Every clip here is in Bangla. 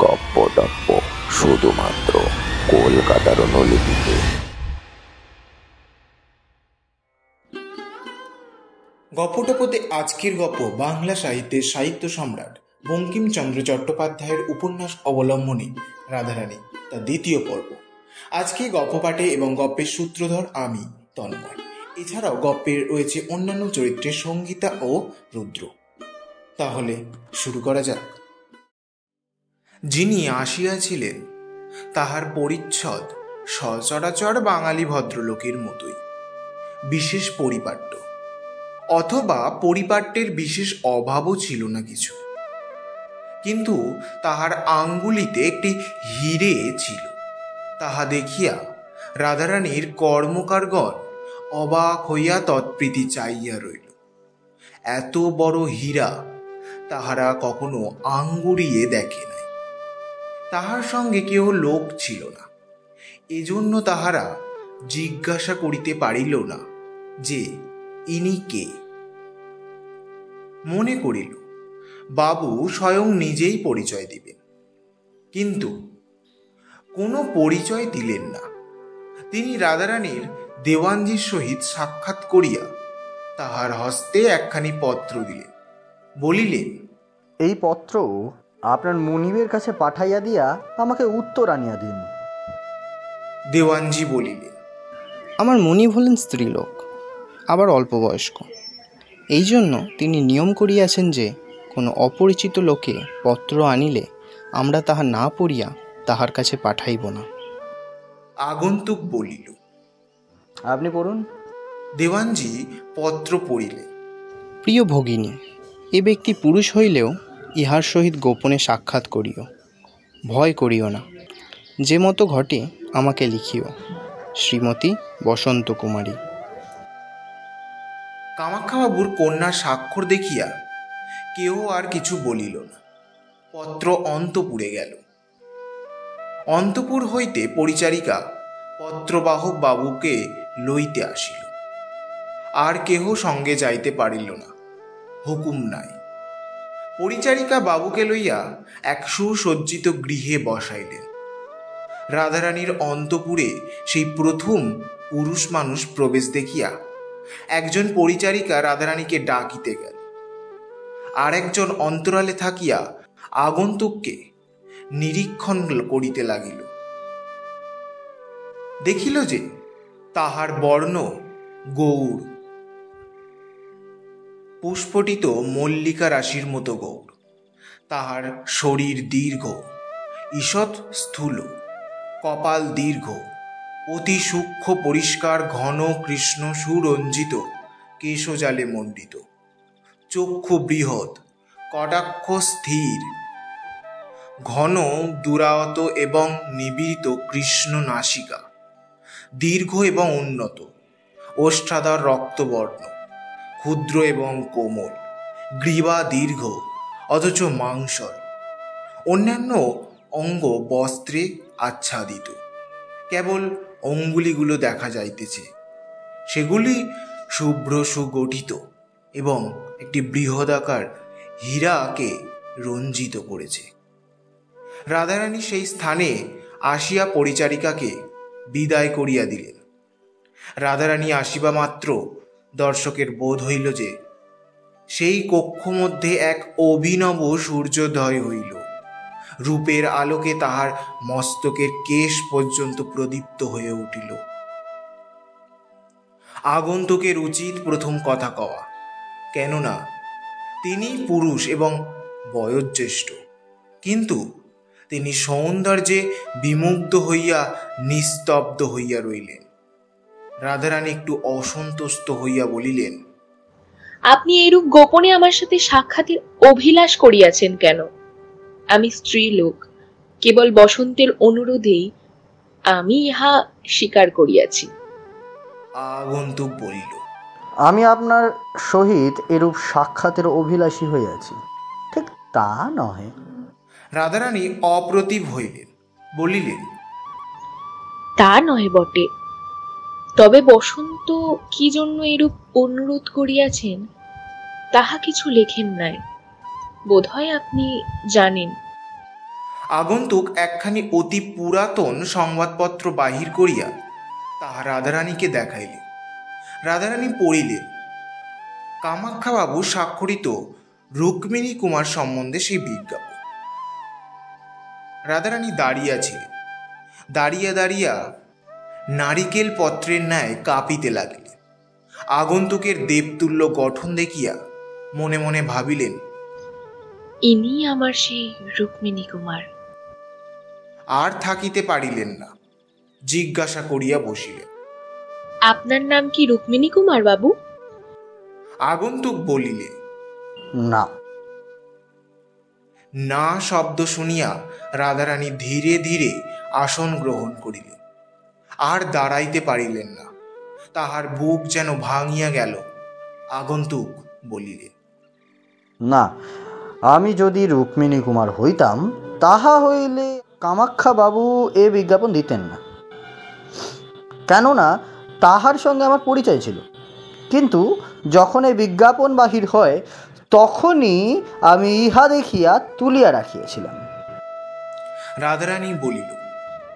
গপ্প শুধুমাত্র কলকাতার অনুলিপিতে। গপ্পটপতে আজকের গপ্প বাংলা সাহিত্যের সাহিত্য সম্রাট বঙ্কিমচন্দ্র চট্টোপাধ্যায়ের উপন্যাস অবলম্বনে রাধারানী, তার দ্বিতীয় পর্ব। আজকে গপ্প পাঠে এবং গপ্পের সূত্রধর আমি তন্ময়। এছাড়াও গপ্পের রয়েছে অন্যান্য চরিত্রে সঙ্গীতা ও রুদ্র। তাহলে শুরু করা যাক। যিনি আসিয়াছিলেন তাহার পরিচ্ছদ সচরাচর বাঙালি ভদ্রলোকের মতোই, বিশেষ পরিপাট্য, অথবা পরিপাট্যের বিশেষ অভাবও ছিল না কিছু। কিন্তু তাহার আঙ্গুলিতে একটি হিরে ছিল। তাহা দেখিয়া রাধারানীর কর্মকারগণ অবাক হইয়া তৎপ্রীতি চাইয়া রইল। এত বড় হীরা তাহারা কখনো আঙ্গুরিয়ে দেখে নাই। তাহার সঙ্গে কেউ লোক ছিল না, এজন্য তাহারা জিজ্ঞাসা করিতে পারিল না যে ইনি কে। মনে করিল বাবু স্বয়ং নিজেই পরিচয় দিবেন, কিন্তু কোনো পরিচয় দিলেন না। তিনি রাধারানীর দেওয়ানজির সহিত সাক্ষাৎ করিয়া তাহার হস্তে একখানি পত্র দিলেন, বলিলেন, এই পত্র আপনার মনিবের কাছে পাঠাইয়া দিয়া আমাকে উত্তর আনিয়া দিন। দেওয়ানজি বলিলেন, আমার মনিব হলেন স্ত্রীলোক, আবার অল্প বয়স্ক। এই জন্য তিনি নিয়ম করিয়াছেন যে কোনো অপরিচিত লোকে পত্র আনিলে আমরা তাহা না পড়িয়া তাহার কাছে পাঠাইব না। আগন্তুক বলিল, আপনি পড়ুন। দেওয়ানজি পত্র পড়িলেন। প্রিয় ভগিনী, এ ব্যক্তি পুরুষ হইলেও ইহার সহিত গোপনে সাক্ষাৎ করিও, ভয় করিও না। যে মতো ঘটে আমাকে লিখিও। শ্রীমতী বসন্ত কুমারী। কামাখ্যাবাবুর কন্যার স্বাক্ষর দেখিয়া কেউ আর কিছু বলিল না। পত্র অন্তপুরে গেল। অন্তপুর হইতে পরিচারিকা পত্রবাহক বাবুকে লইতে আসিল। আর কেহ সঙ্গে যাইতে পারিল না, হুকুম নাই। পরিচারিকা বাবুকে লইয়া এক সুসজ্জিত গৃহে বসাইলেন। রাধারানীর অন্তপুরে সেই প্রথম পুরুষ মানুষ প্রবেশ দেখিয়া একজন পরিচারিকা রাধারানীকে ডাকিতে গেল। আর একজন অন্তরালে থাকিয়া আগন্তুককে নিরীক্ষণ করিতে লাগিল। দেখিল যে তাহার বর্ণ গৌর, পুষ্পটিত মল্লিকা রাশির মতো গৌর। তাহার শরীর দীর্ঘ, ঈষৎ স্থূল, কপাল দীর্ঘ, অতি সূক্ষ্ম পরিষ্কার ঘন কৃষ্ণ সুরঞ্জিত কেশজালে মণ্ডিত, চক্ষু বৃহৎ, কটাক্ষ স্থির, ঘন দুরায়ত এবং নিবিড়িত কৃষ্ণ নাসিকা, দীর্ঘ এবং উন্নত, ওষ্ঠাধর রক্তবর্ণ, ক্ষুদ্র এবং কোমল, গ্রীবা দীর্ঘ অথচ মাংসল, অন্যান্য অঙ্গ বস্ত্রে আচ্ছাদিত। কেবল অঙ্গুলিগুলো দেখা যাইতেছে, সেগুলি শুভ্র সুগঠিত এবং একটি বৃহদাকার হীরাকে রঞ্জিত করেছে। রাধারানী সেই স্থানে আসিয়া পরিচারিকাকে বিদায় করিয়া দিলেন। রাধারানী আসিবা মাত্র দর্শকের বোধ হইল যে সেই কক্ষ মধ্যে এক অভিনব সূর্যোদয় হইল। রূপের আলোকে তাহার মস্তকের কেশ পর্যন্ত প্রদীপ্ত হয়ে উঠিল। আগন্তুকের উচিত প্রথম কথা কওয়া, কেননা তিনি পুরুষ এবং বয়োজ্যেষ্ঠ, কিন্তু তিনি সৌন্দর্যে বিমুগ্ধ হইয়া নিস্তব্ধ হইয়া রইলেন। রাধারানী একটু অসন্তুষ্ট হইয়া বলিলেন, আপনি এইরূপ গোপনে আমার সাথে সাক্ষাতের অভিলাষ করিয়াছেন কেন? আমি স্ত্রী লোক, কেবল বসন্তের অনুরোধেই আমি ইহা স্বীকার করিয়াছি। আগন্তুক বলিল, আমি আপনার সহিত এরূপ সাক্ষাতের অভিলাষী হইয়াছি, ঠিক তা নহে। রাধারানী অপ্রতিভ হইলেন, বলিলেন, তা নহে বটে, তবে বসন্ত কি জন্য এরূপ অনুরোধ করিয়াছেন তাহা কিছু লেখেন নাই, বোধহয় আপনি জানেন। আগন্তুক একখানি অতি পুরাতন সংবাদপত্র বাহির করিয়া তাহা রাধারানীকে দেখাইলেন। রাধারানী পড়িলেন কামাখ্যাবাবু স্বাক্ষরিত রুক্মিণী কুমার সম্বন্ধে সেই বিজ্ঞাপন। রাধারানী দাঁড়িয়াছিলেন। দাঁড়িয়া দাঁড়িয়া নারিকেল পত্রের ন্যায় কাঁপিতে লাগিলেন। আগন্তুকের দেবতুল্য গঠন দেখিয়া মনে মনে ভাবিলেন, ইনি আমার সেই রুক্মিণী কুমার। আর থাকিতে পারিলেন না, জিজ্ঞাসা করিয়া বসিলেন, আপনার নাম কি রুক্মিণী কুমার বাবু? আগন্তুক বলিলেন, না। না শব্দ শুনিয়া রাধারানী ধীরে ধীরে আসন গ্রহণ করিলেন। আর দাঁড়াইতে পারিলেন না, তাহার বুক যেন ভাঙিয়া গেল। আগন্তুক বলিলেন, না, আমি যদি রুক্মিণী কুমার হইতাম তাহা হইলে কামাখ্যা বাবু এ বিজ্ঞাপন দিতেন না, কেননা তাহার সঙ্গে আমার পরিচয় ছিল। কিন্তু যখন এই বিজ্ঞাপন বাহির হয় তখনই আমি ইহা দেখিয়া তুলিয়া রাখিয়াছিলাম। রাধারানী বলিল,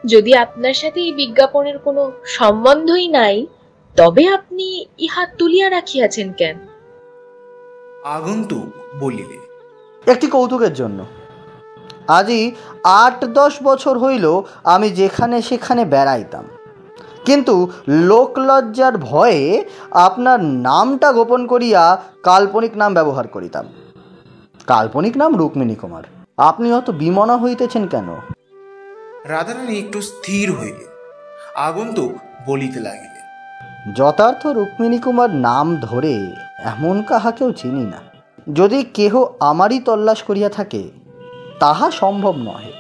যদি আপনার সাথে এই বিজ্ঞাপনের কোনো সম্বন্ধই নাই, তবে আপনি ইহা তুলিয়া রাখিয়াছেন কেন? আগন্তুক বলিলেন, একটি কৌতুকের জন্য। আজই 8-10 বছর হইল আমি যেখানে সেখানে বেড়াইতাম, কিন্তু লোকলজ্জার ভয়ে আপনার নামটা গোপন করিয়া কাল্পনিক নাম ব্যবহার করিতাম। কাল্পনিক নাম রুক্মিণী কুমার। আপনি অত বিমনা হইতেছেন কেন? রাধারানী একটু স্থির হইলেন। আগন্তুক বলিতে লাগিলেন, যথার্থ রুক্মিণী কুমার নাম ধরে এমন কাহাকেও চিনি না। যদি কেহ আমারই তল্লাশ করিয়া থাকে তাহা সম্ভব নহে।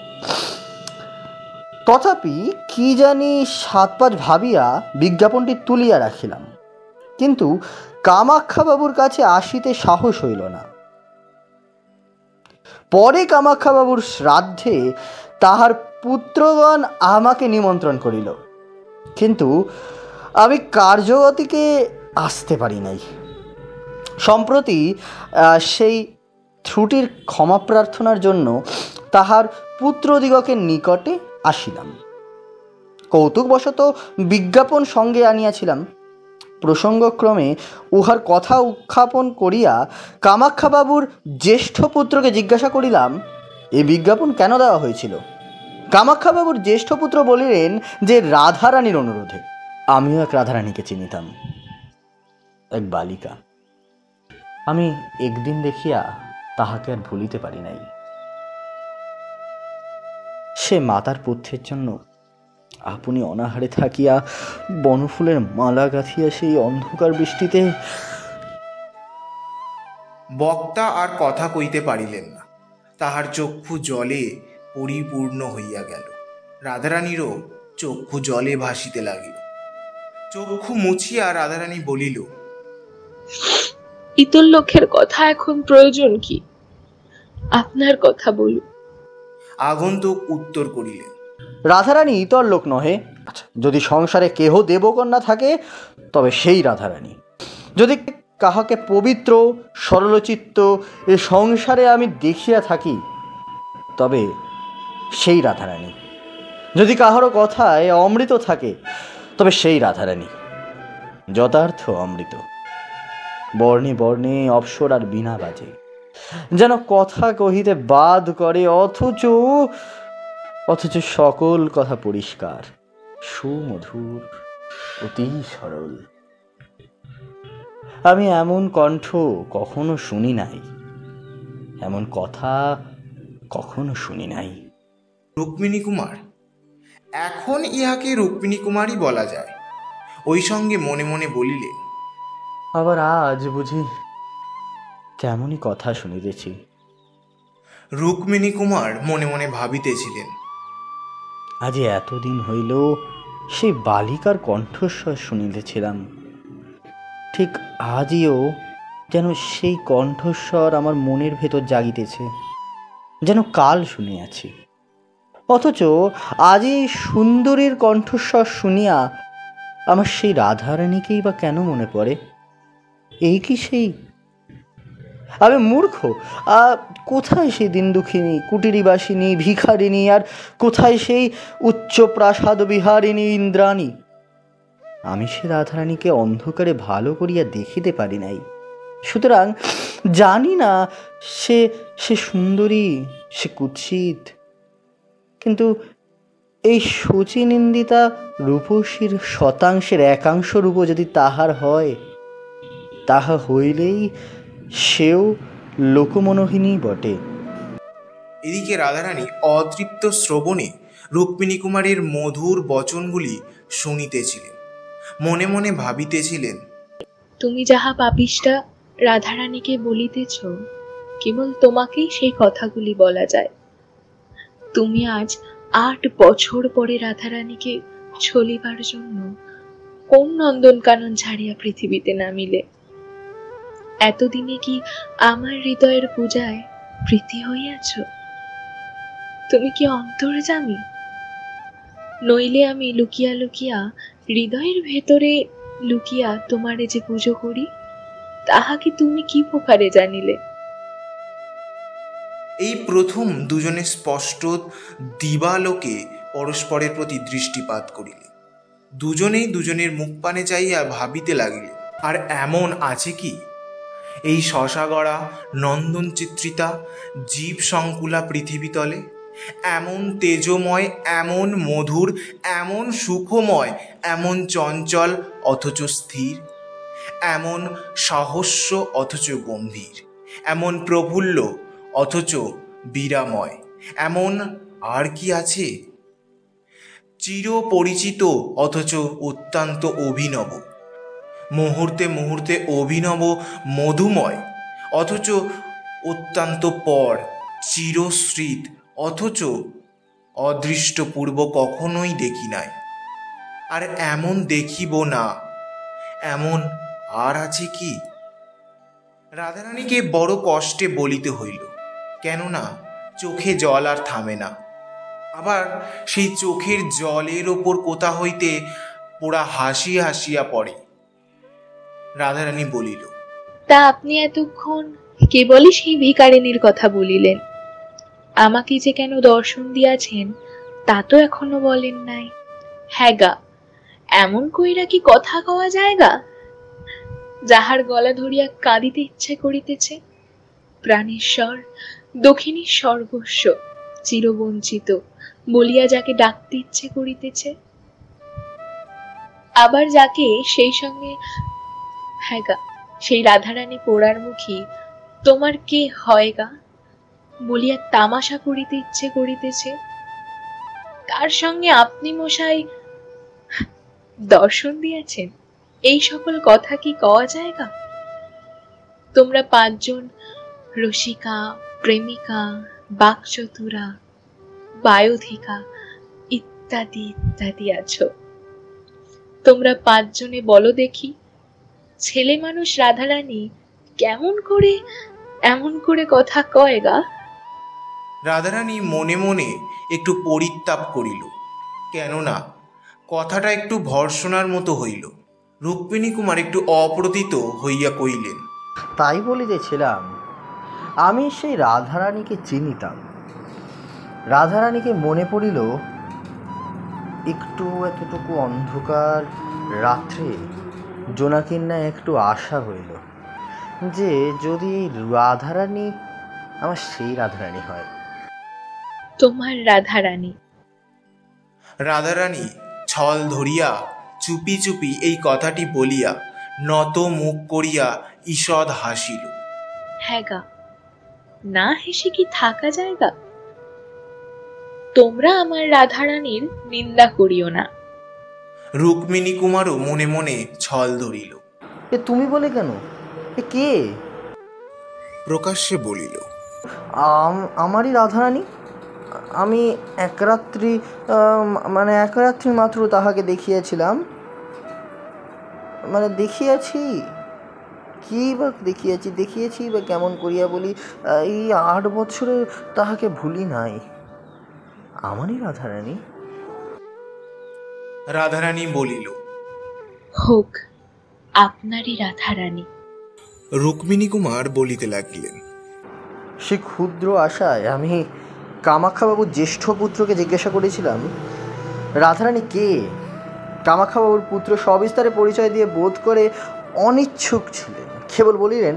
তথাপি কি জানি 7-5 ভাবিয়া বিজ্ঞাপনটি তুলিয়া রাখিলাম, কিন্তু কামাখ্যাবাবুর কাছে আসিতে সাহস হইল না। পরে কামাখ্যাবাবুর শ্রাদ্ধে তাহার পুত্রগণ আমাকে নিমন্ত্রণ করিল, কিন্তু আমি কার্যগতিকে আসতে পারি নাই। সম্প্রতি সেই ত্রুটির ক্ষমা প্রার্থনার জন্য তাহার পুত্রদিগকের নিকটে আসিলাম। কৌতুকবশত বিজ্ঞাপন সঙ্গে আনিয়াছিলাম। প্রসঙ্গক্রমে উহার কথা উত্থাপন করিয়া কামাখ্যাবাবুর জ্যেষ্ঠ পুত্রকে জিজ্ঞাসা করিলাম, এই বিজ্ঞাপন কেন দেওয়া হয়েছিল? কামাখ্যাবাবুর জ্যেষ্ঠ পুত্র বলিলেন যে রাধারানীর অনুরোধে। আমিও এক রাধারানীকে চিনিতাম, এক বালিকা। আমি একদিন দেখিয়া তাহাকে আর ভুলিতে পারি নাই। সে মাতার পুত্রের জন্য আপনি অনাহারে থাকিয়া বনফুলের মালা গাঁথিয়া সেই অন্ধকার বৃষ্টিতে। বক্তা আর কথা কইতে পারিলেন না। তাহার চক্ষু জলে পরিপূর্ণ হইয়া গেল। রাধারানীরও চক্ষু জলে ভাসিতে লাগিল। চক্ষু মুছিয়া রাধারানী বলিল, ইতর লোকের কথা এখন প্রয়োজন কি? আপনার কথা বলুন। আগন্তুক উত্তর করিলেন, রাধারানী ইতর লোক নহে। যদি সংসারে কেহ দেবকন্যা থাকে তবে সেই রাধারানী। যদি কাহাকে পবিত্র সরলচিত্ত এ সংসারে আমি দেখিয়া থাকি তবে সেই রাধারানী। যদি কাহারও কথায় অমৃত থাকে তবে সেই রাধারানী, যথার্থ অমৃত। বর্ণে বর্ণে অপ্সর আর বীণা বাজে, যেন কথা কহিতে বাদ করে, অথচ সকল কথা পরিষ্কার, সুমধুর, অতি সরল। আমি এমন কণ্ঠ কখনো শুনি নাই, এমন কথা কখনো শুনি নাই। রুক্মিণী কুমার? এখন ইহাকে রুক্মিণী কুমারই বলা যায়। ওই সঙ্গে মনে মনে বলিলেন, আবার আজ বুঝি তেমনই কথা শুনিতেছি। রুক্মিণী কুমার মনে মনে ভাবিতেছিলেন, আজ এতদিন হইল সেই বালিকার কণ্ঠস্বর শুনিতেছিলাম, ঠিক আজও যেন সেই কণ্ঠস্বর আমার মনের ভেতর জাগিতেছে, যেন কাল শুনিয়াছি। অথচ আজ এই সুন্দরীর কণ্ঠস্বর শুনিয়া আমার সেই রাধারানীকেই বা কেন মনে পড়ে? এই কি সেই আমি মূর্খ। কোথায় সেই দিন দুঃখিনী, কুটিরীবাসিনী, ভিখারিণী, আর কোথায় সেই উচ্চ প্রাসাদ বিহারিণী ইন্দ্রাণী? আমি সে রাধারানীকে অন্ধকারে ভালো করিয়া দেখিতে পারি নাই, সুতরাং জানি না সে সে সুন্দরী, সে কুৎসিত। কিন্তু এই শচীনিন্দিতা রূপসীর শতাংশের একাংশ রূপ যদি তাহার হয়, তাহা হইলেই সেও লোকমনোহিনী বটে। এদিকে রাধারানী অতৃপ্ত শ্রবণে রুক্মিণী কুমারীর মধুর বচনগুলি শুনিতেছিলেন, মনে মনে ভাবিতেছিলেন, তুমি যাহা পাপিষ্ঠা রাধারানীকে বলিতেছ, কেবল তোমাকেই সেই কথাগুলি বলা যায়। তুমি আজ 8 বছর পরে রাধারানীকে ছলিবার জন্য কোন নন্দনকানন ছাড়িয়া পৃথিবীতে নামিলে? এতদিনে কি আমার হৃদয়ের পূজায় প্রীতি হইয়াছ? তুমি কি অন্তর্যামী? নইলে আমি লুকিয়া লুকিয়া হৃদয়ের ভেতরে লুকিয়া তোমারে যে পুজো করি, তাহা কি তুমি কি প্রকারে জানিলে? এই প্রথম দুজনে স্পষ্ট দিবালোকে পরস্পরের প্রতি দৃষ্টিপাত করিলে। দুজনেই দুজনের মুখ পানে চাইয়া ভাবিতে লাগিলে, আর এমন আছে কি এই শশাগড়া নন্দন চিত্রিতা জীব সংকুলা পৃথিবী তলে? এমন তেজময়, এমন মধুর, এমন সুখময়, এমন চঞ্চল অথচ স্থির, এমন সহস্র অথচ গম্ভীর, এমন প্রফুল্ল অথচ বীরাময়, এমন আর কি আছে? চিরপরিচিত অথচ অত্যন্ত অভিনব, মুহূর্তে মুহূর্তে অভিনব মধুময় অথচ অত্যন্ত পর, চিরস্মৃত অথচ অদৃষ্টপূর্ব কখনোই দেখি নাই, আর এমন দেখিব না, এমন আর আছে কি? রাধারানীকে বড় কষ্টে বলিতে হইল, কেননা চোখে জল আর থামে না। আবার সেই চোখের জলের ওপর কোথা হইতে পোড়া হাসিয়া হাসিয়া পড়ে। রাধারানী বলিল, তা আপনি এতক্ষণ কেবলই সেই ভিখারিনীর কথা বলিলেন, আমাকে যে কেন দর্শন দিয়াছেন তা তো এখনো বলেন নাই। হ্যাঁ গা, এমন কইরা কি কথা কওয়া যায়গা? যাহার গলা ধরিয়া কাঁদিতে ইচ্ছে করিতেছে, প্রাণেশ্বর, দক্ষিণীর সর্বস্ব, চিরবঞ্চিত বলিয়া যাকে ডাকতে ইচ্ছে করিতেছে, আবার যাকে সেই সঙ্গে হ্যাঁ গা সেই রাধারানী পোড়ার মুখী তোমার কে হয় গা বলিয়া তামাশা করিতে ইচ্ছে করিতেছে, তার সঙ্গে আপনি মশাই দর্শন দিয়েছেন, এই সকল কথা কি কওয়া যায়গা? তোমরা 5 জন রসিকা, প্রেমিকা, বাকচতুরা, বায়োধিকা ইত্যাদি ইত্যাদি আছো। তোমরা 5 জনে বলো দেখি, ছেলে মানুষ রাধারানী কেমন করে এমন করে কথা কয় গা? রাধারানী মনে মনে একটু পরিতাপ করিল, কেননা কথাটা একটু ভর্সনার মতো হইল। রুক্মিণী কুমার একটু অপ্রতিত হইয়া কইলেন, তাই বলিতেছিলাম, আমি সেই রাধারানীকে চিনিতাম। রাধারানীকে মনে পড়িল একটু এতটুকু অন্ধকার রাত্রে জোনাকির ন্যায় একটু আশা হইল যে যদি রাধারানী আমার সেই রাধারানী হয়। তোমার রাধারানী? রাধারানী ছল ধরিয়া চুপি চুপি এই কথাটি বলিয়া নত মুখ করিয়া ঈষৎ হাসিল। হ্যাঁ গা, না হেসে কি থাকা যায়গা? তোমরা আমার রাধারানীর নিন্দা করিও না। রুক্মিণী কুমারও মনে মনে ছল ধরিল। এ তুমি বলে কেন? এ কে? প্রকাশ্যে বলিল, আমারই রাধারানী। আমি এক রাত্রি মাত্র তাহাকে দেখিয়াছিলাম। দেখিয়াছি কি বা দেখিয়েছি বা কেমন করিয়া বলি, এই 8 বছরে তাহাকে ভুলি নাই। আমারই রাধারানী। রাধারানী বলিল, হোক আপনারই রাধারানী। রুক্মিণী কুমার বলিতে লাগলেন। সে ক্ষুদ্র আশায় আমি কামাখ্যাবাবুর জ্যেষ্ঠ পুত্রকে জিজ্ঞাসা করেছিলাম, রাধারানী কে? কামাখ্যাবাবুর পুত্র সবিস্তারে পরিচয় দিয়ে বোধ করে অনিচ্ছুক ছিলেন, কেবল বলিলেন,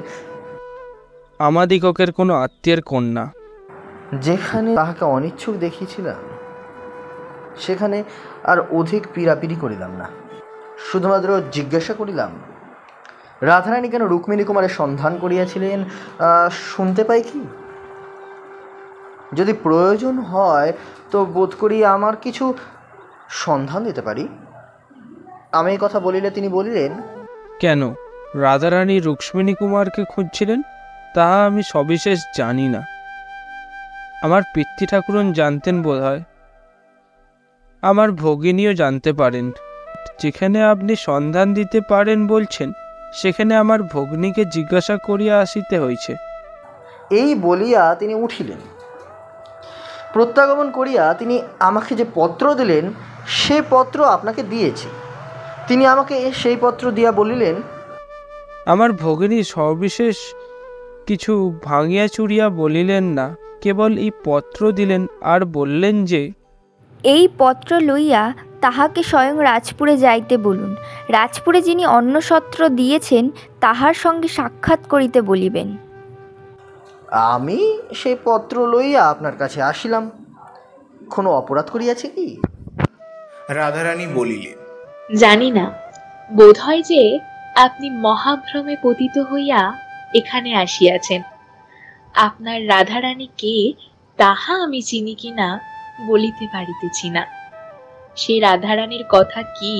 আমাদিগকের কোনো আত্মীয়ের কন্যা। যেখানে তাহাকে অনিচ্ছুক দেখিয়েছিলাম সেখানে আর অধিক পীড়াপিড়ি করিলাম না, শুধুমাত্র জিজ্ঞাসা করিলাম, রাধারানী কেন রুক্মিণী কুমারের সন্ধান করিয়াছিলেন শুনতে পাই কি? যদি প্রয়োজন হয় তো বোধ করি আমার কিছু সন্ধান দিতে পারি। আমি এই কথা বলিলে তিনি বলিলেন, কেন রাধারানী রুক্মিণী কুমারকে খুঁজছিলেন তা আমি সবিশেষ জানি না। আমার পিতৃ ঠাকুরন জানতেন বোধ হয়, আমার ভগিনীও জানতে পারেন। যেখানে আপনি সন্ধান দিতে পারেন বলছেন, সেখানে আমার ভগ্নীকে জিজ্ঞাসা করিয়া আসিতে হইছে। এই বলিয়া তিনি উঠিলেন। প্রত্যাগমন করিয়া তিনি আমাকে যে পত্র দিলেন সে পত্র আপনাকে দিয়েছি। তিনি আমাকে সেই পত্র দিয়া বলিলেন, আমার ভগিনী সবিশেষ কিছু ভাঙিয়া চুরিয়া বলিলেন না, কেবল এই পত্র দিলেন আর বললেন যে এই পত্র লইয়া তাহাকে স্বয়ং রাজপুরে যাইতে বলুন। রাজপুরে যিনি অন্নসত্র দিয়েছেন তাহার সঙ্গে সাক্ষাৎ করিতে বলিবেন। আমি সেই পত্র লইয়া আপনার কাছে আসিলাম। কোনো অপরাধ করিয়াছে কি? রাধারানী বলিলেন, জানি না, বোধ হয় যে আপনি মহাভ্রমে পতিত হইয়া এখানে আসিয়াছেন। আপনার রাধারানী কে তাহা আমি চিনি কিনা বলিতে পারিতেছি না। সে রাধারানীর কথা কি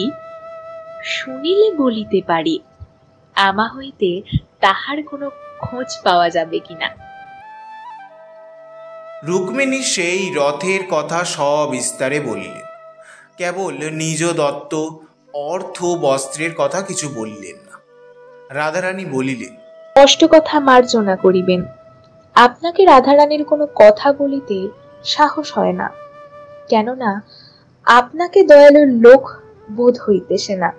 শুনিলে বলিতে পারি, আমা হইতে তাহার কোনো খোঁজ পাওয়া যাবে কিনা। রুক্মিণী সেই রথের কথা সবিস্তারে বলিলেন, কেবল নিজ দত্ত অর্থ বস্ত্রের কথা কিছু বলিলেন না। রাধারানী বলিলেন, স্পষ্ট কথা মার্জনা করিবেন। আপনাকে রাধারানীর কোনো কথা বলিতে সাহস হয় না, কেননা আপনাকে দয়ালুর লোক বোধ হইতেছে না।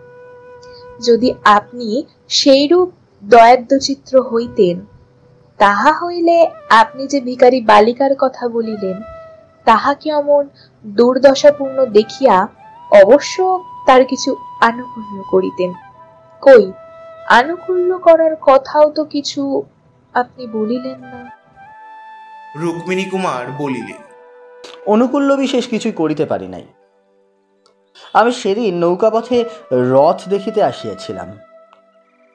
যদি আপনি সেইরূপ দয়াদ্যচিত্র হইতেন, তাহা হইলে আপনি যে ভিখারি বালিকার কথা বলিলেন, তাহাকে অমন দুর্দশাপূর্ণ দেখিয়া অবশ্য তার কিছু আনুকূল্য করিতেন। কই, আনুকূল্য করার কথাও তো কিছু আপনি বলিলেন না। রুক্মিণী কুমার বলিলেন, অনুকূল্য বিশেষ কিছুই করিতে পারি নাই। আমি সেদিন নৌকাপথে রথ দেখিতে আসিয়াছিলাম,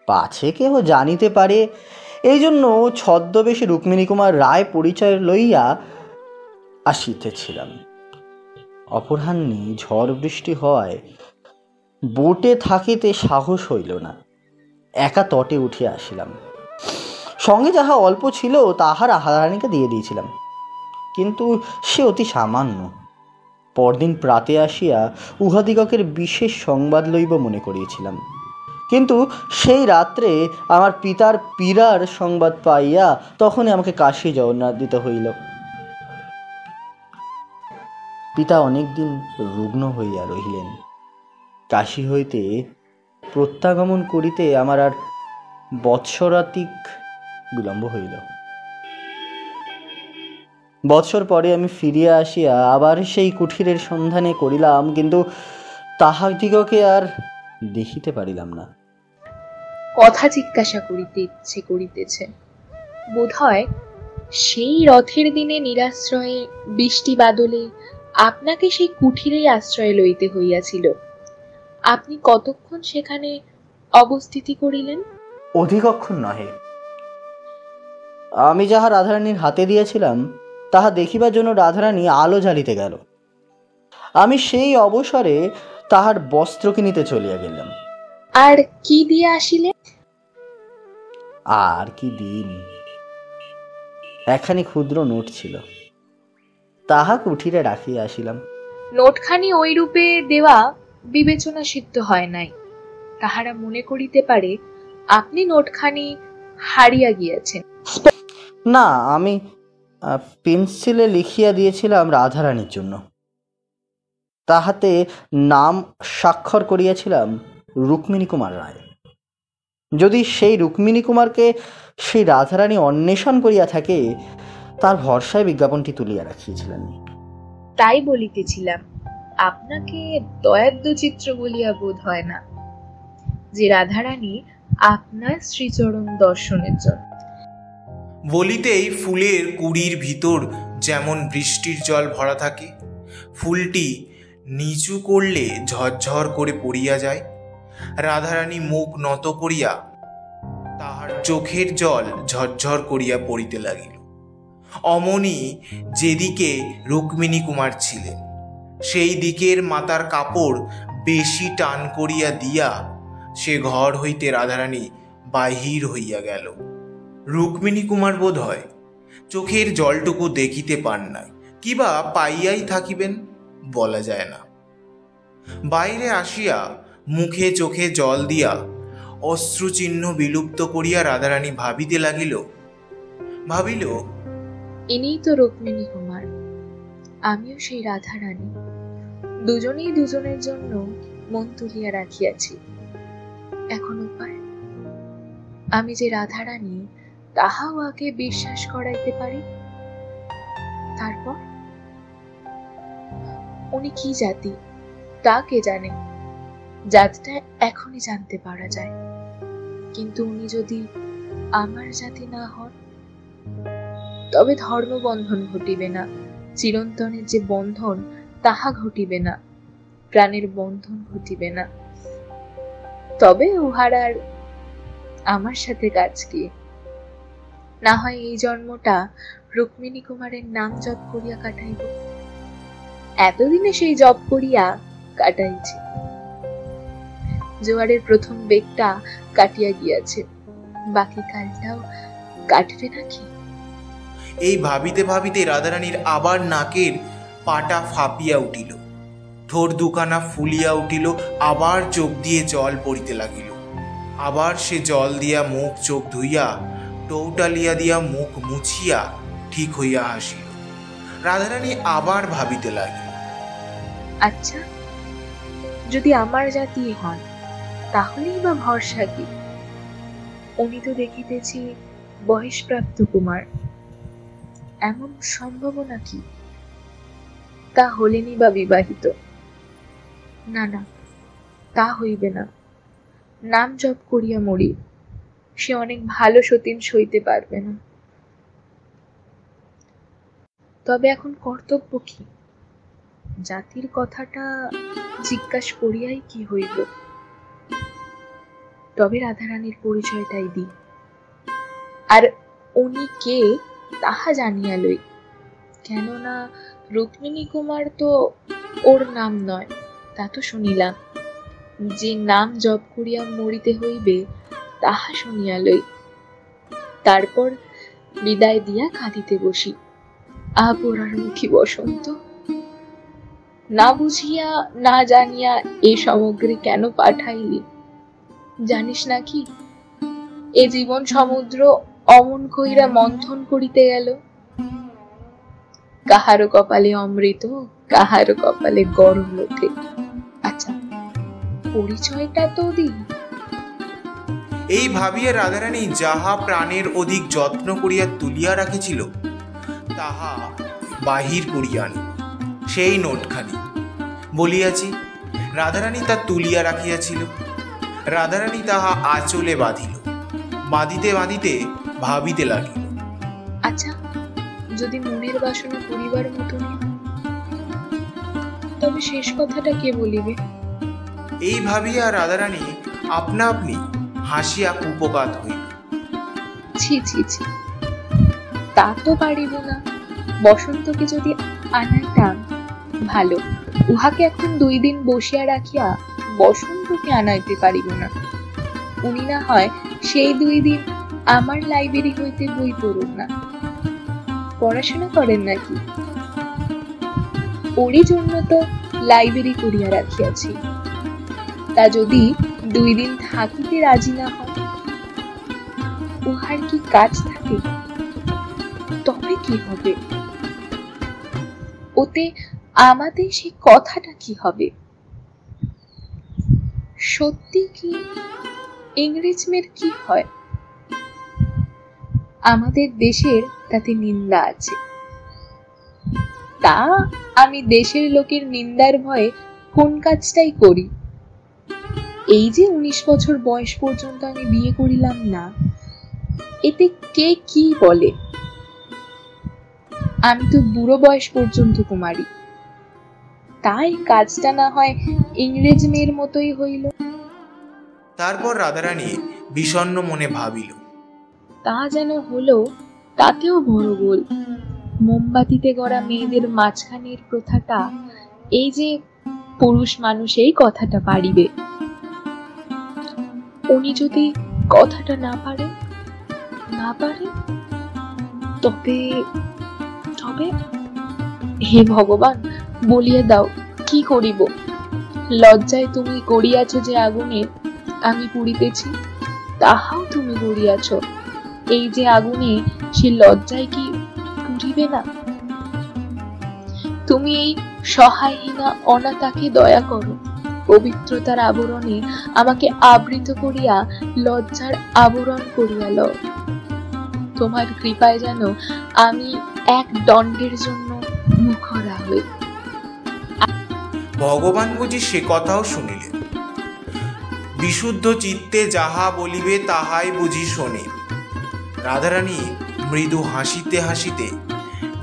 পাছে কেহ জানিতে পারে এই জন্য ছদ্মবেশে রুক্মিণী কুমার রায় পরিচয় লইয়া আসিতেছিলাম। অপরাহ্নে ঝড় বৃষ্টি হয়, বোটে থাকিতে সাহস হইল না, একা তটে উঠিয়া আসিলাম। সঙ্গে যাহা অল্প ছিল তাহার রাধারানীকে দিয়ে দিয়েছিলাম, কিন্তু সে অতি সামান্য। পরদিন প্রাতে আসিয়া উহাদিগকের বিশেষ সংবাদ লইব মনে করিয়েছিলাম, কিন্তু সেই রাত্রে আমার পিতার পীড়ার সংবাদ পাইয়া তখনই আমাকে কাশী জগন্নাথ দিতে হইল। পিতা অনেকদিন রুগ্ন হইয়া রহিলেন। কাশী হইতে প্রত্যাগমন করিতে আমার আর বৎসরাতিক বিলম্ব হইল। বৎসর পরে আমি ফিরিয়া আসিয়া আবার সেই কুঠিরের সন্ধানে করিলাম, কিন্তু তাহাদিগকে আর দেখিতে পারিলাম না। কথা জিজ্ঞাসা করিতে ইচ্ছে করিতেছে। বোধ হয় সেই রথের দিনে নিরাশ্রয়ে বৃষ্টি বাদলে আপনাকে সেই কুঠিরেই আশ্রয় লইতে হইয়াছিল। আপনি কতক্ষণ সেখানে অবস্থিতি করিলেন? অধিকক্ষণ নহে। আমি যাহা রাধারানীর হাতে দিয়েছিলাম তাহা দেখিবার জন্য রাধারানী আলো জ্বালিতে গেল। আমি সেই অবসরে তাহার বস্ত্র কিনিতে চলিয়া গেলাম। আর কি দিয়ে আসিলেন? আর কি দিন, একখানি ক্ষুদ্র নোট ছিল, তাহা কুঠিরে রাখিয়া আসিলাম। নোটখানি ওই রূপে দেওয়া বিবেচনা সিদ্ধ হয় নাই। তাহারা মনে করিতে পারে আপনি নোটখানি হারিয়া গিয়াছেন। না, আমি পেন্সিলে লিখিয়া দিয়েছিলাম রাধারানীর জন্য। তাহাতে নাম স্বাক্ষর করিয়াছিলাম রুক্মিণী কুমার রায়। যদি সেই রুক্মিণী কুমারকে সেই রাধারানী অন্বেষণ করিয়া থাকে, তার ভরসায় বিজ্ঞাপনটি তুলিয়া রাখিয়েছিলেন। তাই বলিতেছিলাম, আপনাকে দয়াদ্য চিত্র বলিয়া বোধ হয় না যে রাধারানী আপনার শ্রীচরণ দর্শনের জন্য। বলিতেই ফুলের কুড়ির ভিতর যেমন বৃষ্টির জল ভরা থাকে, ফুলটি নিচু করলে ঝরঝর করে পড়িয়া যায়। রাধারানী মুখ নত করিয়া তাহার চোখের জল ঝরঝর করিয়া পড়িতে লাগিল। অমনি যেদিকে রুক্মিণী কুমার ছিলেন, সেই দিকের মাতার কাপড় বেশি টান করিয়া দিয়া সে ঘর হইতে রাধারানী বাহির হইয়া গেল। রুক্মিণী কুমার বোধ হয় চোখের জলটুকু দেখিতে পান নাই, কিবা পাইয়াই থাকিবেন, বলা যায় না। বাইরে আসিয়া মুখে চোখে জল দিয়া অশ্রুচিহ্ন বিলুপ্ত করিয়া রাধারানী ভাবিতে ভাবিল, ইনিই তো রুক্মিণী কুমার, আমিও সেই রাধারানী, দুজনেই দুজনের জন্য মন তুলিয়া রাখিয়াছি। এখন উপায়, আমি যে রাধারানী তাহাও আগে বিশ্বাস করাইতে পারি। তারপর উনি কি জাতি তা কে জানে, জাতটা এখনই জানতে পারা যায়। কিন্তু উনি যদি আমার জাতি না হন, তবে ধর্মবন্ধন ঘটিবে না, চিরন্তনের যে বন্ধন তাহা ঘটিবে না, প্রাণের বন্ধন ঘটিবে না। তবে উহার আর আমার সাথে কাজ কি? না হয় এই জন্মটা রুক্মিণী কুমারের নাম জপ করিয়া কাটাইব। এতদিনে সেই জপ করিয়া কাটাইছে, জোয়ারের প্রথম বেগটা কাটিয়া গিয়াছে, বাকি কালটাও কাটবে নাকি? এই ভাবিতে ভাবিতে রাধারানীর আবার নাকের পাটা ফাঁপিয়া উঠিল, ঠোঁট দুখানা ফুলিয়া উঠিল, আবার চোখ দিয়ে জল পড়িতে লাগিল। আবার সে জল দিয়া মুখ চোখ ধুইয়া টৌটালিয়া দিয়া মুখ মুছিয়া ঠিক হইয়া হাসিল। রাধারানী আবার ভাবিতে লাগিল, আচ্ছা, যদি আমার জাতি হন তাহলেই বা ভরসা কি? উনি তো দেখিতেছি বয়সপ্রাপ্ত কুমার, এমন সম্ভাবনা কি? তা হলেনি বা বিবাহিত? না না, তা হইবে না। নাম জপ করিয়া মরি, সে অনেক ভালো সতীন সইতে পারবে না। তবে এখন কর্তব্য কি? জাতির কথাটা জিজ্ঞাসা করিয়াই কি হইব? তবে রাধারানীর পরিচয়টাই দিই, আর উনি কে তাহা জানিয়া লই। কেননা রুক্মিণী কুমার তো ওর নাম নয়, তা তো শুনিলাম। যে নাম জপ করিয়া মরিতে হইবে তাহা শুনিয়া লই। তারপর বিদায় দিয়া কাঁদিতে বসি। পোড়ার মুখী বসন্ত, না বুঝিয়া না জানিয়া এই সামগ্রী কেন পাঠাইলি? জানিস নাকি এ জীবন সমুদ্র অমন কইরা মন্থন করিতে গেল। কাহারো কপালে অমৃত, কাহারো কপালে গরম লোকে। আচ্ছা, পরিচয়টা তো দিই। এই ভাবিয়া রাধারানী যাহা প্রাণের অধিক যত্ন করিয়া তুলিয়া রাখিছিল তাহা বাহির করিয়া আনি। সেই নোটখানি বলিয়াছি, রাধারানী তা তুলিয়া রাখিয়াছিল। রাধারানী তাহা আঁচলে বাঁধিল, বাঁধিতে বাঁধিতে ভাবিতে লাগিল, আচ্ছা, যদি মনের বাসনা পরিবার মতনই, তবে শেষ কথাটা কে বলিবে? এই ভাবিয়া রাধারানী আপনা আপনি হাসিয়া কুপকাত হইল। ছি ছি ছি, তা তো পারিব না। বসন্তকে যদি আনাইতাম ভালো, উহাকে এখন 2 দিন বসিয়া রাখিয়া বসন্তকে আনাইতে পারিব না। উনি না হয় সেই 2 দিন আমার লাইব্রেরি হইতে বই পড়ুন না। পড়াশোনা করেন নাকি? ওরই জন্য তো লাইব্রেরি করিয়া রাখিয়াছি। তা যদি 2 দিন থাকিতে রাজি না হয়, উহার কি কাজ থাকে? তবে কি হবে? ওতে আমাদের সেই কথাটা কি হবে? সত্যি কি ইংরেজ মেয়ের কি হয়? আমাদের দেশের তাতে নিন্দা আছে, তা আমি দেশের লোকের নিন্দার ভয়ে কোন কাজটাই করি। এই যে 19 বছর বয়স পর্যন্ত আমি বিয়ে করিলাম না, এতে কে কি বলে? আমি তো বুড়ো বয়স পর্যন্ত কুমারী, তাই কাজটা না হয় ইংরেজ মেয়ের মতোই হইল। তারপর রাধারানী বিষণ্ণ মনে ভাবিল, তা যেন হলো, তাতেও বড় গোল। মোমবাতিতে গড়া মেয়েদের মাঝখানের প্রথাটা, এই যে পুরুষ মানুষ এই কথাটা পারিবে, উনি যদি কথাটা না পারে তবে তবে হে ভগবান, বলিয়া দাও কি করিব? লজ্জায় তুমি করিয়াছ যে আগুনে আমি পুড়িতেছি, তাহাও তুমি করিয়াছ। এই যে আগুনে, সে লজ্জায় কি পুড়িবে না? তুমি এই সহায়হীনা অনাথাকে দয়া করো, পবিত্রতার আবরণে আমাকে আবৃত করিয়া লজ্জার আবরণ করিয়া লও। তোমার কৃপায় যেন আমি এক দণ্ডের জন্য মুখরা হই। ভগবান বুঝি সে কথাও শুনিলেন। বিশুদ্ধ চিত্তে যাহা বলিবে তাহাই বুঝি শোনে। রাধারানী মৃদু হাসিতে হাসিতে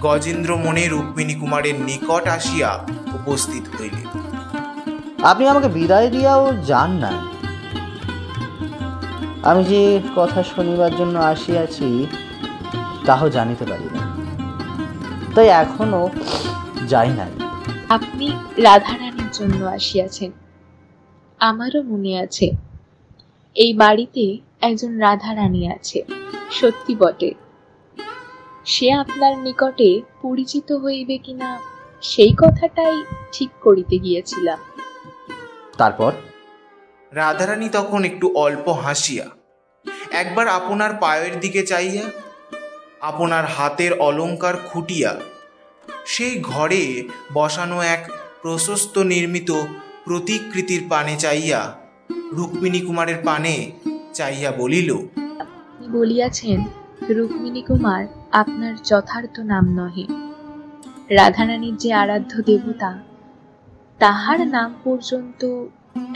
গজেন্দ্র মনে রুক্মিণী কুমারের নিকট আসিয়া উপস্থিত হইলেন। আপনি আমাকে বিদায় দিয়াও যান না। আমি যে কথা শুনিবার জন্য আসিয়াছি তাও জানিতে পারি না, তাই এখনো যাই নাই। আপনি রাধারানীর জন্য আসিয়াছেন, আমারও মনে আছে। এই বাড়িতে একজন রাধারানী আছে, সত্যি বটে। সে আপনার নিকটে পরিচিত হইবে কিনা সেই কথাটাই ঠিক করিতে গিয়েছিলাম। তারপর রাধারানী তখন একটু অল্প হাসিয়া একবার আপনার পায়ের দিকে চাইয়া, আপনার হাতের অলংকার খুটিয়া সেই ঘরে বসানো এক প্রশস্ত নির্মিত প্রতিকৃতির পানে চাইয়া, রুক্মিণী কুমারের পানে চাইয়া বলিল, আপনি বলিয়াছেন রুক্মিণী কুমার আপনার যথার্থ নাম নহে। রাধারানীর যে আরাধ্য দেবতা, তাহার নাম পর্যন্ত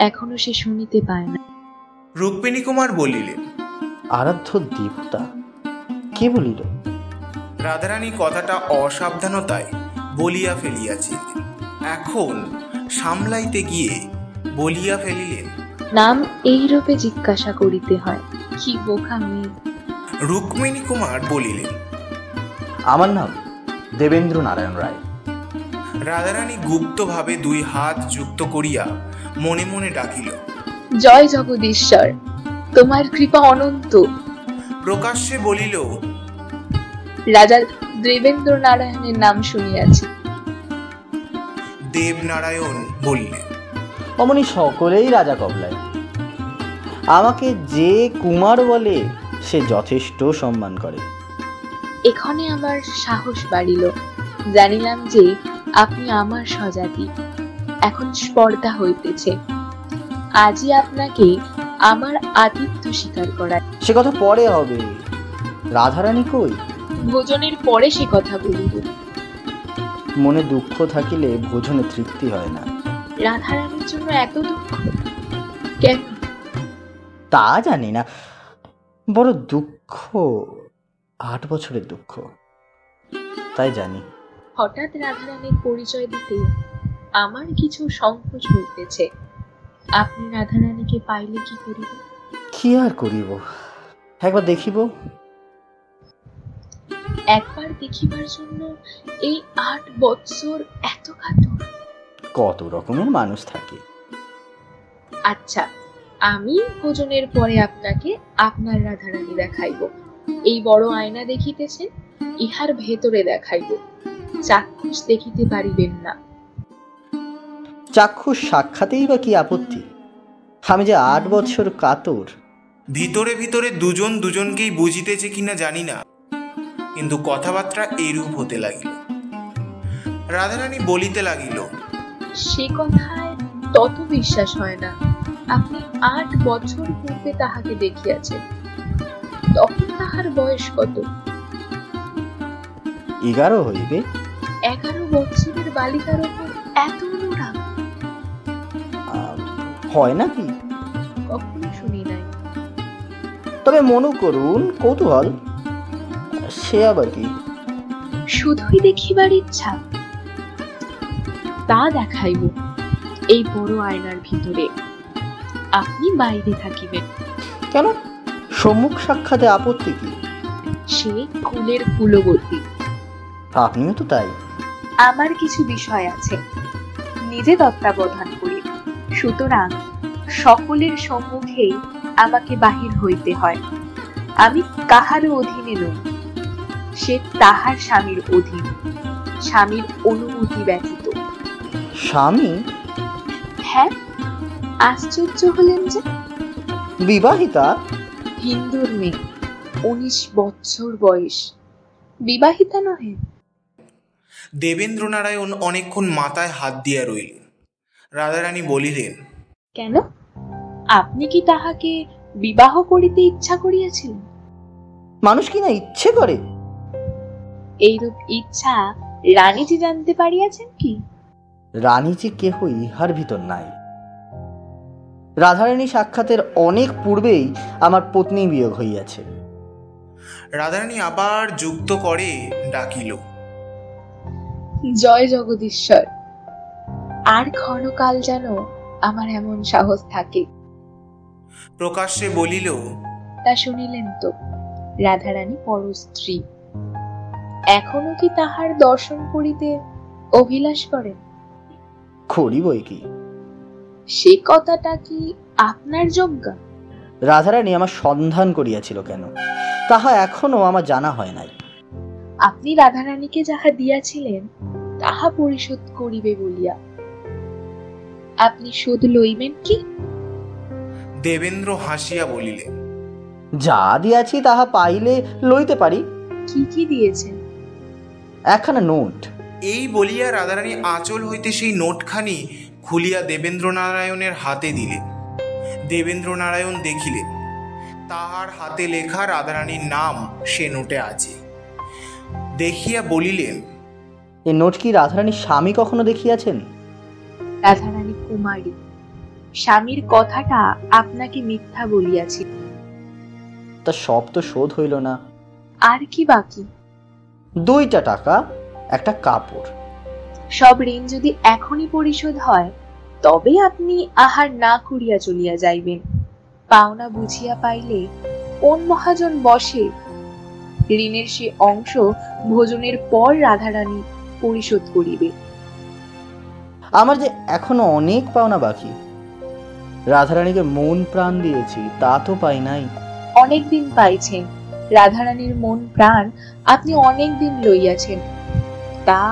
এখনো সে শুনিতে পায় না। রুক্মিণী কুমার বলিলেন, আরাধ্য দেবতা? কে বলিল? রাধারানী কথাটা অসাবধানতায় বলিয়া ফেলিয়াছিলেন, এখন সামলাইতে গিয়ে বলিয়া ফেলিলেন, নাম এই রূপে জিজ্ঞাসা করিতে হয়, কি বোকা মেয়ে। রুক্মিণী কুমার বলিলেন, আমার নাম দেবেন্দ্র নারায়ণ রায়। রাধারানী গুপ্তভাবে 2 হাত যুক্ত করিয়া মনে মনে ডাকিল, জয় জগদীশ্বর, তোমার কৃপা অনন্ত। প্রকাশ্যে বলিল, রাজা দেবেন্দ্র নারায়ণের নাম শুনিয়াছি। দেবনারায়ণ বললেন, অমনি সকলেই রাজা কবলায়। আমাকে যে কুমার বলে সে যথেষ্ট সম্মান করে। এখানে আমার সাহস বাড়িল, জানিলাম যে আপনি আমার স্বজাতি। এখন স্পর্ধা হইতেছে, আজই আপনাকে আমার আতিথ্য স্বীকার করায়। সে কথা পরে হবে। রাধারানী কই? ভোজনের পরে সে কথা বলিব। মনে দুঃখ থাকিলে ভোজনে তৃপ্তি হয় না। রাধারানীর জন্য এত দুঃখ কেন? তা জানি না, বড় দুঃখ, 8 বছরের দুঃখ, তাই জানি। হঠাৎ রাধারানীর পরিচয় দিতে আমার কিছু সংকোচ হইতেছে। আপনি রাধারানীকে পাইলে কি করিব? কি আর করিব, একবার দেখিব। একবার দেখিবার জন্য এই 8 বৎসর এত কাতর? কত রকমের মানুষ থাকে। আচ্ছা, আমি ভোজনের পরে আপনাকে আপনার রাধারানী দেখাইব। এই বড় আয়না দেখিতেছেন, ইহার ভেতরে দেখাইব। চাক্ষুষ দেখিতে পারিবেন না। চাক্ষুষ সাক্ষাতেই বা কি আপত্তি? আমি যে 8 বছর কাতর। ভিতরে ভিতরে দুজন দুজনকেই বুঝিতেছে কিনা জানি না, কিন্তু কথাবার্তা এরূপ হতে লাগিল। রাধারানী বলিতে লাগিল, সে কথায় তত বিশ্বাস হয় না। আপনি 8 বছর পূর্বে তাহাকে দেখিয়াছেন। তখন তাহার বয়স কত? 11 হইবে। 11 বছরের বালিকার উপর এত অনুরাগ হয় নাকি? কখনো শুনি নাই। তবে মনে করুন কৌতূহল, সে আবার কি? শুধুই দেখিবার ইচ্ছা। তা দেখাইব এই বড় আয়নার ভিতরে। আপনি বাইরে থাকিবেন। কেন? সম্মুখ সাক্ষাতে আপত্তি কি? সে কুলের কুলবতী। আপনিও তো তাই। আমার কিছু বিষয় আছে, নিজে তত্ত্বাবধান করি, সুতরাং সকলের সম্মুখেই আমাকে বাহির হইতে হয়। আমি কাহারও অধীনে নই, সে তাহার স্বামীর অধীন, স্বামীর অনুমতি ব্যতীত। স্বামী? হ্যাঁ, আশ্চর্য হলেন যে? বিবাহিতা? হিন্দুর মেয়ে, 19 বছর বয়স, বিবাহিতা নহে। দেবেন্দ্রনারায়ণ অনেকক্ষণ মাথায় হাত দিয়া রইলেন। রাধারানী বলিলেন, কেন? আপনি কি তাহাকে বিবাহ করিতে ইচ্ছা করিয়াছিলেন? মানুষ কি না ইচ্ছে করে? এইরূপ ইচ্ছা রানীজি জানতে পারিয়াছেন কি? রানীজি কেহ ইহার ভিতর নাই। রাধারানী সাক্ষাতের অনেক পূর্বেই আমার পত্নী বিয়োগ হইয়াছে। রাধারানী আবার যুক্ত করে ডাকিল, জয় জগদীশ্বর। আর ক্ষণকাল যেন আমার এমন সাহস থাকে। প্রকাশ্যে বলিল, তা শুনিলেন তো, রাধারানী পরস্ত্রী। এখনো কি তাহার দর্শন করিতে অভিলাষ করেন? করি বই কি। সে কথাটা কি আপনার যোগ্যা? রাধারানী আমার সন্ধান করিয়াছিল কেন, তাহা এখনো আমার জানা হয় নাই। আপনি রাধারানীকে যাহা দিয়াছিলেন তাহা পরিশোধ করিবে বলিয়া। আপনি শোধ লইবেন কি? দেবেন্দ্র হাসিয়া বলিলেন, যা দিয়াছি তাহা পাইলে লইতে পারি। কি কি দিয়েছেন? একখানা নোট। এই বলিয়া রাধারানী আঁচল হইতে সেই নোটখানি খুলিয়া দেবেন্দ্রনারায়ণের হাতে দিলেন। দেবেন্দ্রনারায়ণ দেখিলেন তাহার হাতে লেখা রাধারানীর নাম সে নোটে আছে। দেখিয়া বলিলেন, এই নোট কি রাধারানীর স্বামী কখনো দেখিয়াছেন? রাধারানী কুমারী, স্বামীর কথাটা আপনাকে মিথ্যা বলিয়াছি। তা সব তো শোধ হইল না। আর কি বাকি? 2টা টাকা, একটা কাপড়। সব ঋণ যদি এখনই পরিশোধ হয় তবে আপনি আহার না করিয়া চলিয়া যাইবেন। পাওনা বুঝিয়া পাইলে কোন মহাজন বসে? ঋণের সে অংশ ভোজনের পর রাধারানী পরিশোধ করিবে। আমার যে এখনো অনেক পাওনা বাকি। রাধারানীকে মন প্রাণ দিয়েছি, তা তো পাই নাই। অনেকদিন পাইছেন, রাধারানীর মন প্রাণ আপনি অনেকদিন লইয়াছেন। তা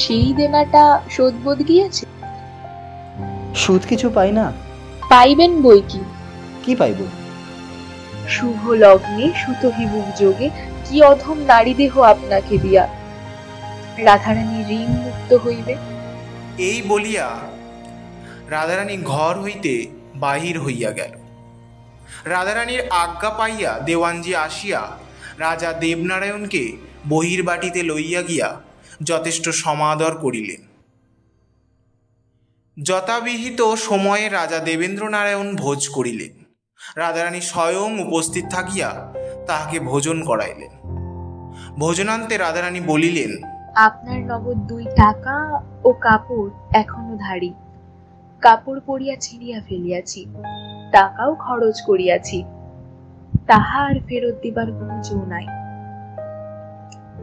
সেই দেনাটা শোধবোধ গিয়েছে? সুদ কিছু পাই না। পাইবেন বই কি। কি পাইব? শুভ লগ্নে সুতহিবুক যোগে কি অধম নারী দেহ আপনাকে দিয়া রাধারানী ঋণ মুক্ত হইবে। এই বলিয়া রাধারানী ঘর হইতে বাহির হইয়া গেল। রাধারানীর আজ্ঞা পাইয়া দেওয়ানজি আসিয়া রাজা দেবনারায়ণকে বহির্বাটিতে লইয়া গিয়া যথেষ্ট সমাদর করিলেন। যথাবিহিত সময়ে রাজা দেবেন্দ্রনারায়ণ ভোজ করিলেন। রাধারানী স্বয়ং উপস্থিত থাকিয়া তাহাকে ভোজন করাইলেন। ভোজনান্তে রাধারানী বলিলেন, আপনার নগদ 2 টাকা ও কাপড় এখনো ধারি। কাপড় পরিয়া ছিঁড়িয়া ফেলিয়াছি, টাকাও খরচ করিয়াছি, তাহা আর ফেরত দিবার কোনো জো নাই।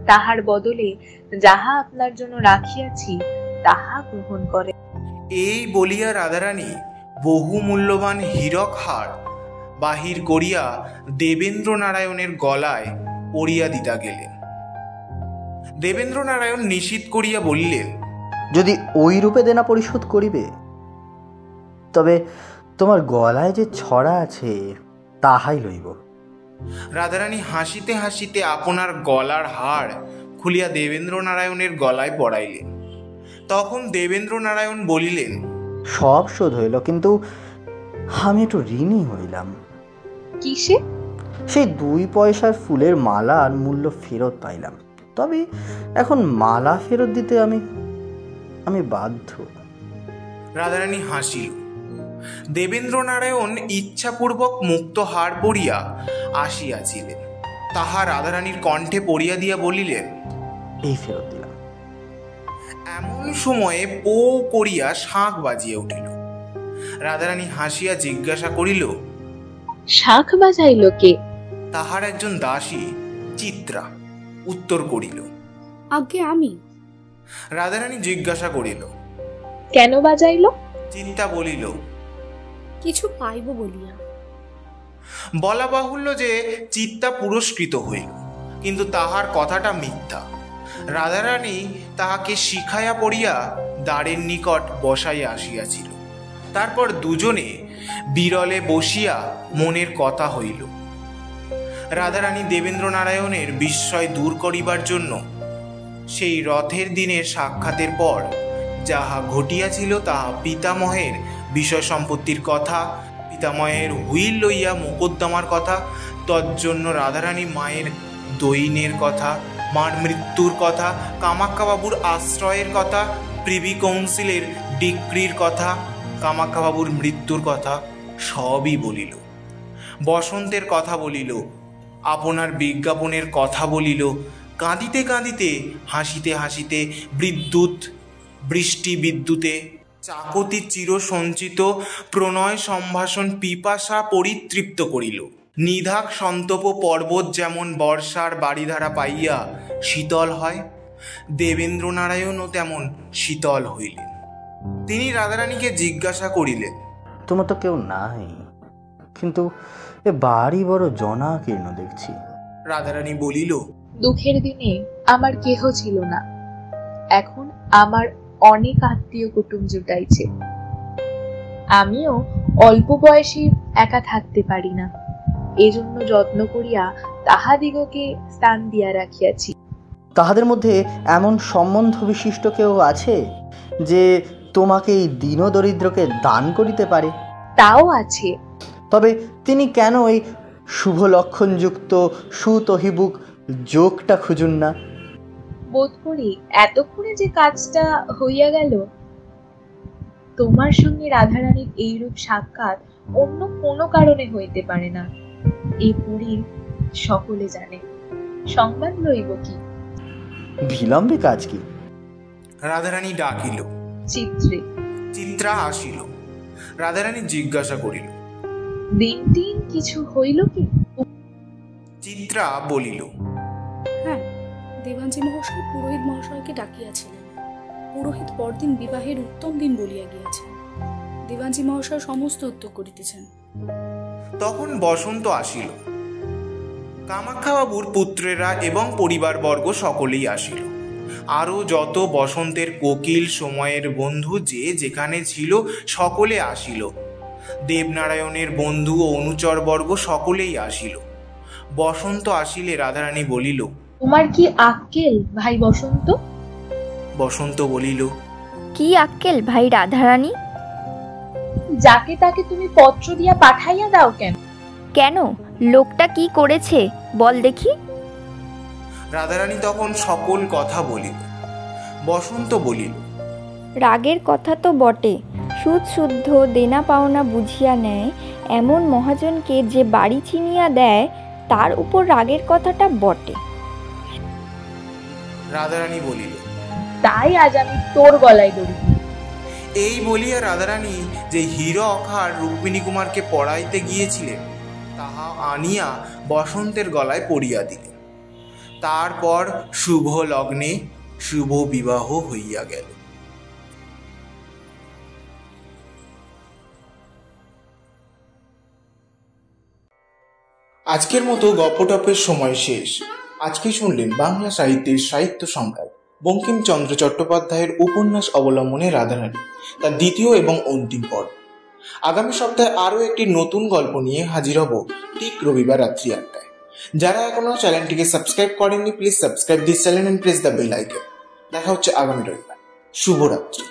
তাহার বদলে যাহা আপনার জন্য রাখিয়াছি তাহা গ্রহণ করে। এই বলিয়া রাধারানী বহু মূল্যবান হীরক হার বাহির করিয়া দেবেন্দ্রনারায়ণের গলায় পরিয়া দিতা গেলেন। দেবেন্দ্রনারায়ণ নিষিদ্ধ করিয়া বলিলেন, যদি ওই রূপে দেনা পরিশোধ করিবে তবে তোমার গলায় যে ছড়া আছে তাহাই লইব। রাধারানী হাসিতে হাসিতে আপনার গলার হাড় খুলিয়া দেবেন্দ্রনারায়ণের গলায় পরাইলেন। তখন দেবেন্দ্রনারায়ণ বলিলেন, সব শোধ হইল, কিন্তু আমি একটু ঋণী হইলাম। কিসে? সেই 2 পয়সার ফুলের মালার মূল্য ফেরত পাইলাম, তবে এখন মালা ফেরত দিতে আমি বাধ্য। রাধারানী হাসিল। দেবেন্দ্রনারায়ণ ইচ্ছাপূর্বক মুক্ত হার পরিয়া আসিয়াছিলেন, তাহা রাধারানীর কণ্ঠে পড়িয়া দিয়া বলিলেন, এই ফেরত দিলাম। এমন সময়ে পো করিয়া শাঁখ বাজিয়া উঠিল। রাধারানী হাসিয়া জিজ্ঞাসা করিল, শাঁখ বাজাইল কে? তাহার একজন দাসী চিত্রা উত্তর করিল, আজ্ঞে আমি। রাধারানী জিজ্ঞাসা করিল, কেন বাজাইল? চিত্রা বলিল, কিছু পাইব বলিয়া। বলা বাহুল্য যে চিত্তা পুরস্কৃত হইল, কিন্তু তাহার কথাটা মিথ্যা। রাধারানী তাহাকে শিখাইয়া পড়িয়া দ্বারের নিকট বসাইয়া আসিয়াছিল। তারপর দুজনে বিরলে বসিয়া মনের কথা হইল। রাধারানী দেবেন্দ্রনারায়ণের বিস্ময় দূর করিবার জন্য সেই রথের দিনের সাক্ষাতের পর যাহা ঘটিয়াছিল তাহা পিতামহের বিষয় সম্পত্তির কথা, পিতামহের হুইল লইয়া মোকদ্দমার কথা, তজ্জন্য রাধারানী মায়ের দৈনের কথা, মার মৃত্যুর কথা, কামাখ্যাবাবুর আশ্রয়ের কথা, প্রিভি কাউন্সিলের ডিক্রির কথা, কামাখ্যাবাবুর মৃত্যুর কথা সবই বলিল। বসন্তের কথা বলিল, আপনার বিজ্ঞাপনের কথা বলিল। কাঁদিতে কাঁদিতে, হাসিতে হাসিতে, বৃষ্টি বিদ্যুতে, চাকতি চির সঞ্চিত প্রণয় সম্ভাষণ পিপাসা পরিতৃপ্ত করিল। নিধাক সন্তপ পর্বত যেমন বর্ষার বাড়িধারা পাইয়া শীতল হয়, দেবেন্দ্রনারায়ণও তেমন শীতল হইলেন। তিনি রাধারানীকে জিজ্ঞাসা করিলেন, তোমার তো কেউ নাই, কিন্তু এ বাড়ি বড় জনাকীর্ণ দেখছি। রাধারানী বলিল, দুঃখের দিনে আমার কেহ ছিল না, এখন আমার অনেক আত্মীয় কুটুম জুটাইছে। আমিও অল্প বয়সে একা থাকতে পারি না, এজন্য যত্ন করিয়া তাহাদিগকে স্থান দিয়া রাখিয়াছি। তাহাদের মধ্যে এমন সম্বন্ধ বিশিষ্ট কেউ আছে যে তোমাকে এই দীন দরিদ্রকে দান করিতে পারে? তাও আছে। তবে তিনি কেন এই শুভ লক্ষণযুক্ত সুতহিবুক যোগটা খুঁজুন না? বোধ করি এতক্ষণে যে কাজটা হইয়া গেল, তোমার সঙ্গে রাধারানীর এইরূপ সাক্ষাৎ অন্য কোনো কারণে হইতে পারে না, এই পুরীর সকলে জানে। সংবাদ লইব কি? বিলম্বে কাজ কি? রাধারানী ডাকিল। চিত্রা আসিল। রাধারানী জিজ্ঞাসা করিল, দিন কিছু হইল কি? চিত্রা বলিল, হ্যাঁ, দেবাঞ্জি মহাশয় পুরোহিত মহাশয়কে ডাকিয়াছিলেন। পুরোহিত পরদিন বিবাহের উত্তম দিন বলিয়া গিয়াছেন। দেবাঞ্জি মহাশয় সমস্ত উদ্যোগ করিতেছেন। তখন বসন্ত আসিল। কামাখ্যাবাবুর পুত্রেরা এবং পরিবারবর্গ সকলেই আসিল। আরও যত বসন্তের কোকিল সময়ের বন্ধু যে যেখানে ছিল সকলে আসিল। দেবনারায়ণের বন্ধু ও অনুচরবর্গ সকলেই আসিল। বসন্ত আসিলে রাধারানী বলিল, তোমার কি আক্কেল ভাই বসন্ত? বসন্ত বলিল, কি আক্কেল ভাই রাধারানী? যাকে তাকে তুমি পত্র দিয়া পাঠাইয়া দাও কেন? কেন, লোকটা কি করেছে বল দেখি। রাধারানী তখন সকল কথা বলিল। বসন্ত বলিল, রাগের কথা তো বটে, সুদ শুদ্ধ দেনা পাওনা বুঝিয়া নেয় এমন মহাজনকে যে বাড়ি চিনিয়া দেয়, তার উপর রাগের কথাটা বটে। রাধারানী বলিল, তাই আজ আমি তোর গলায় দড়ি। এই বলিয়া রাধারানী যে হীরক আর রুক্মিণী কুমারকে পড়াইতে গিয়েছিলেন তাহা আনিয়া বসন্তের গলায় পরিয়া দিলেন। তারপর শুভ লগ্নে শুভ বিবাহ হইয়া গেল। আজকের মতো গল্পটপের সময় শেষ। আজকে শুনলেন বাংলা সাহিত্যের সাহিত্য সম্রাট বঙ্কিমচন্দ্র চট্টোপাধ্যায়ের উপন্যাস অবলম্বনে রাধারানী, তার দ্বিতীয় এবং অন্তিম পর্ব। আগামী সপ্তাহে আরও একটি নতুন গল্প নিয়ে হাজির হব ঠিক রবিবার রাত্রি 8টায়। যারা এখনো চ্যানেলটিকে সাবস্ক্রাইব করেননি, please subscribe this channel and press the bell icon. দেখা হচ্ছে আগামী রবিবার। শুভরাত্রি।